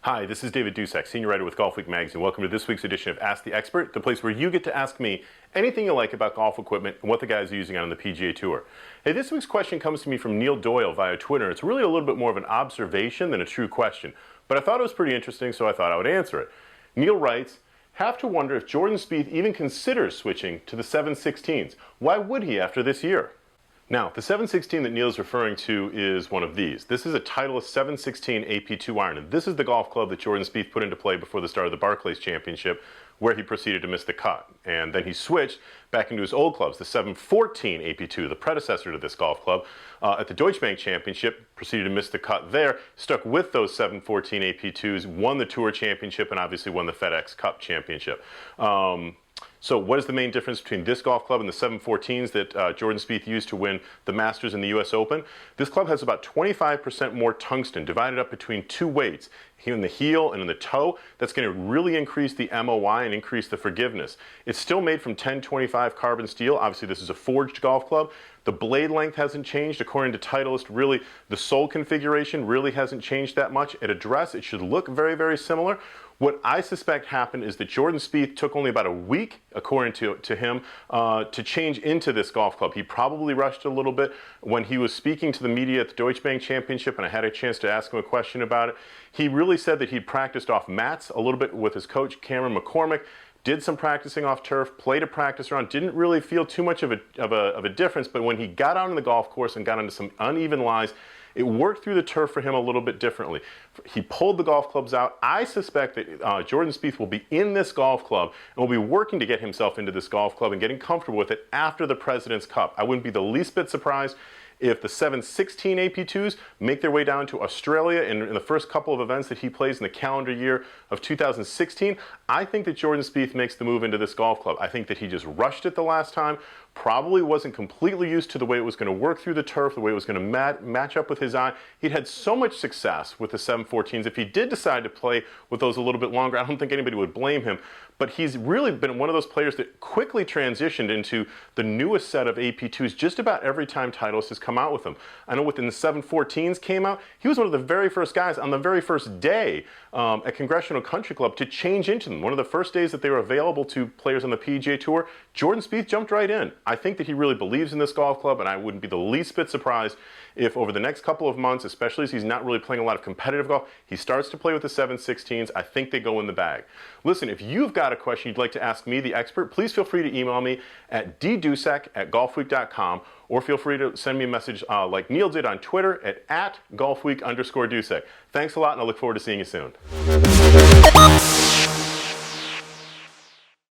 Hi, this is David Dusek, senior writer with Golfweek magazine. Welcome to this week's edition of Ask the Expert, the place where you get to ask me anything you like about golf equipment and what the guys are using on the PGA Tour. Hey, this week's question comes to me from Neil Doyle via Twitter. It's really a little bit more of an observation than a true question, but I thought it was pretty interesting, so I thought I would answer it. Neil writes, "Have to wonder if Jordan Spieth even considers switching to the 7/16s. Why would he after this year?" Now, the 7/16 that Neil is referring to is one of these. This is a Titleist 7/16 AP2 iron, and this is the golf club that Jordan Spieth put into play before the start of the Barclays Championship, where he proceeded to miss the cut. And then he switched back into his old clubs, the 7/14 AP2, the predecessor to this golf club, at the Deutsche Bank Championship, proceeded to miss the cut there, stuck with those 7/14 AP2s, won the Tour Championship, and obviously won the FedEx Cup Championship. So what is the main difference between this golf club and the 7/14s that Jordan Spieth used to win the Masters and the US Open? This club has about 25% more tungsten divided up between two weights, here in the heel and in the toe. That's going to really increase the MOI and increase the forgiveness. It's still made from 1025 carbon steel. Obviously this is a forged golf club. The blade length hasn't changed. According to Titleist, really, the sole configuration really hasn't changed that much. At address, it should look very, very similar. What I suspect happened is that Jordan Spieth took only about a week, according to him, to change into this golf club. He probably rushed a little bit when he was speaking to the media at the Deutsche Bank Championship, and I had a chance to ask him a question about it. He really said that he'd practiced off mats a little bit with his coach, Cameron McCormick, did some practicing off turf, played a practice round, didn't really feel too much of a difference, but when he got out on the golf course and got into some uneven lies, it worked through the turf for him a little bit differently. He pulled the golf clubs out. I suspect that Jordan Spieth will be in this golf club and will be working to get himself into this golf club and getting comfortable with it after the President's Cup. I wouldn't be the least bit surprised if the 7/16 AP2s make their way down to Australia in the first couple of events that he plays in the calendar year of 2016. I think that Jordan Spieth makes the move into this golf club. I think that he just rushed it the last time, probably wasn't completely used to the way it was going to work through the turf, the way it was going to match up with his eye. He'd had so much success with the 7/14s. If he did decide to play with those a little bit longer, I don't think anybody would blame him. But he's really been one of those players that quickly transitioned into the newest set of AP2s just about every time Titleist has come out with them. I know when the 7/14s came out, he was one of the very first guys on the very first day at Congressional Country Club to change into them. One of the first days that they were available to players on the PGA Tour, Jordan Spieth jumped right in. I think that he really believes in this golf club, and I wouldn't be the least bit surprised if over the next couple of months, especially as he's not really playing a lot of competitive golf, he starts to play with the 7/16s. I think they go in the bag. Listen, if you've got a question you'd like to ask me, the expert, please feel free to email me at ddusek@golfweek.com, or feel free to send me a message like Neil did on Twitter at @golfweek_Dusek. Thanks a lot, and I look forward to seeing you soon.